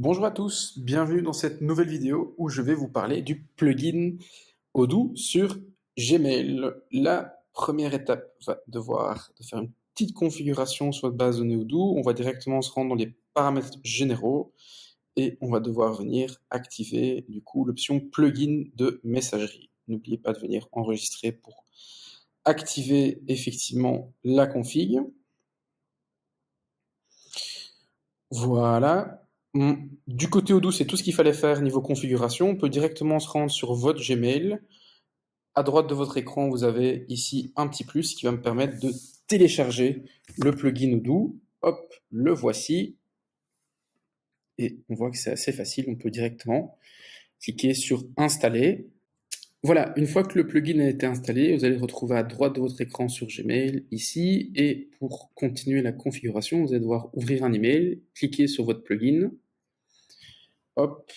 Bonjour à tous, bienvenue dans cette nouvelle vidéo où je vais vous parler du plugin Odoo sur Gmail. La première étape va devoir de faire une petite configuration sur votre base de données Odoo. On va directement se rendre dans les paramètres généraux et on va devoir venir activer du coup l'option plugin de messagerie. N'oubliez pas de venir enregistrer pour activer effectivement la config. Voilà. Du côté Odoo, c'est tout ce qu'il fallait faire niveau configuration. On peut directement se rendre sur votre Gmail. À droite de votre écran, vous avez ici un petit plus qui va me permettre de télécharger le plugin Odoo. Hop, le voici. Et on voit que c'est assez facile. On peut directement cliquer sur Installer. Voilà, une fois que le plugin a été installé, vous allez le retrouver à droite de votre écran sur Gmail, ici. Et pour continuer la configuration, vous allez devoir ouvrir un email, cliquer sur votre plugin. Hop,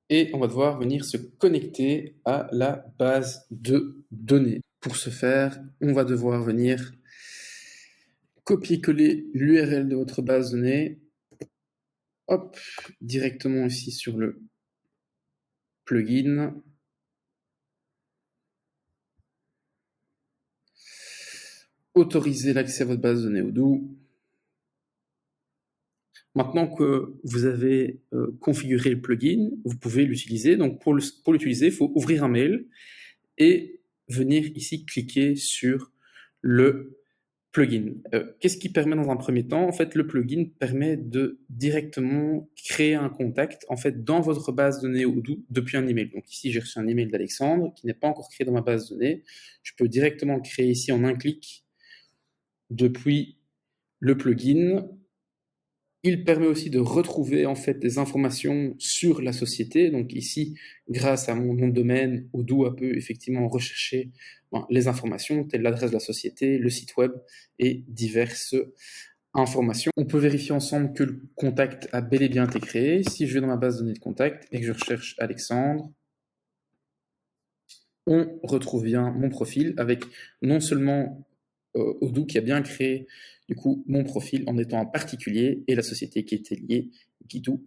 et on va devoir venir se connecter à la base de données. Pour ce faire, on va devoir venir copier-coller l'URL de votre base de données, hop, directement ici sur le plugin. Autoriser l'accès à votre base de données Odoo. Maintenant que vous avez configuré le plugin, vous pouvez l'utiliser. Donc pour l'utiliser, il faut ouvrir un mail et venir ici cliquer sur le plugin. Qu'est-ce qui permet dans un premier temps? En fait, le plugin permet de directement créer un contact en fait dans votre base de données Odoo depuis un email. Donc ici, j'ai reçu un email d'Alexandre qui n'est pas encore créé dans ma base de données. Je peux directement le créer ici en un clic depuis le plugin. Il permet aussi de retrouver en fait des informations sur la société. Donc ici, grâce à mon nom de domaine, Odoo peut effectivement rechercher les informations, telles l'adresse de la société, le site web et diverses informations. On peut vérifier ensemble que le contact a bel et bien été créé. Si je vais dans ma base de données de contact et que je recherche Alexandre, on retrouve bien mon profil avec non seulement Odoo qui a bien créé du coup mon profil en étant un particulier et la société qui était liée, Guidoo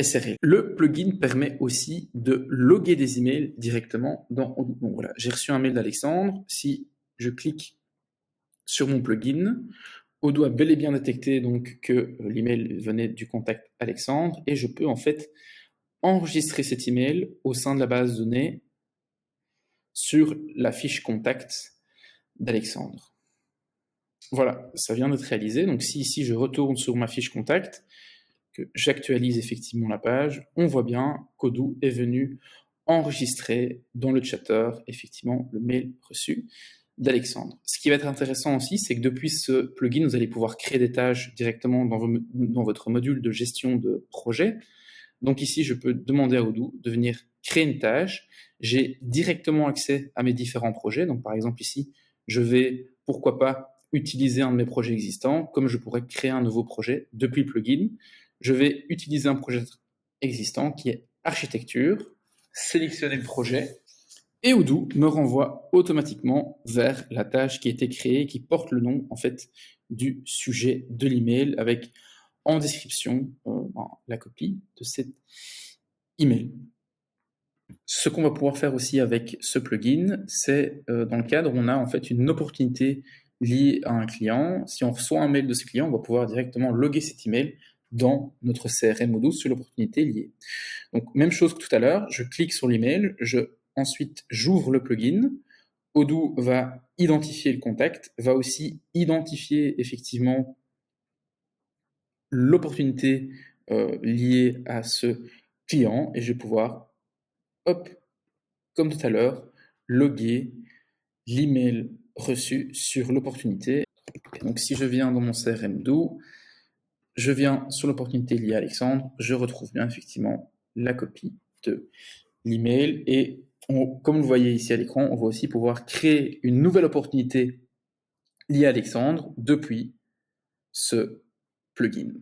SRL. Le plugin permet aussi de loguer des emails directement dans Odoo. Donc voilà, j'ai reçu un mail d'Alexandre. Si je clique sur mon plugin, Odoo a bel et bien détecté donc que l'email venait du contact Alexandre et je peux en fait enregistrer cet email au sein de la base de données sur la fiche contact d'Alexandre. Voilà, ça vient d'être réalisé. Donc si ici je retourne sur ma fiche contact, que j'actualise effectivement la page, on voit bien qu'Odoo est venu enregistrer dans le chatter effectivement le mail reçu d'Alexandre. Ce qui va être intéressant aussi, c'est que depuis ce plugin, vous allez pouvoir créer des tâches directement dans votre module de gestion de projet. Donc ici, je peux demander à Odoo de venir créer une tâche. J'ai directement accès à mes différents projets. Donc par exemple ici, je vais, pourquoi pas, utiliser un de mes projets existants, comme je pourrais créer un nouveau projet depuis le plugin. Je vais utiliser un projet existant qui est architecture, sélectionner le projet, et Odoo me renvoie automatiquement vers la tâche qui a été créée, qui porte le nom en fait du sujet de l'email avec en description la copie de cet email. Ce qu'on va pouvoir faire aussi avec ce plugin, c'est dans le cadre où on a en fait une opportunité liée à un client. Si on reçoit un mail de ce client, on va pouvoir directement loguer cet email dans notre CRM Odoo sur l'opportunité liée. Donc même chose que tout à l'heure, je clique sur l'email, ensuite j'ouvre le plugin, Odoo va identifier le contact, va aussi identifier effectivement l'opportunité liée à ce client et je vais pouvoir, hop, comme tout à l'heure, loguer l'email reçu sur l'opportunité. Donc si je viens dans mon CRM Odoo, je viens sur l'opportunité liée à Alexandre, je retrouve bien effectivement la copie de l'email et comme vous le voyez ici à l'écran, on va aussi pouvoir créer une nouvelle opportunité liée à Alexandre depuis ce plugin.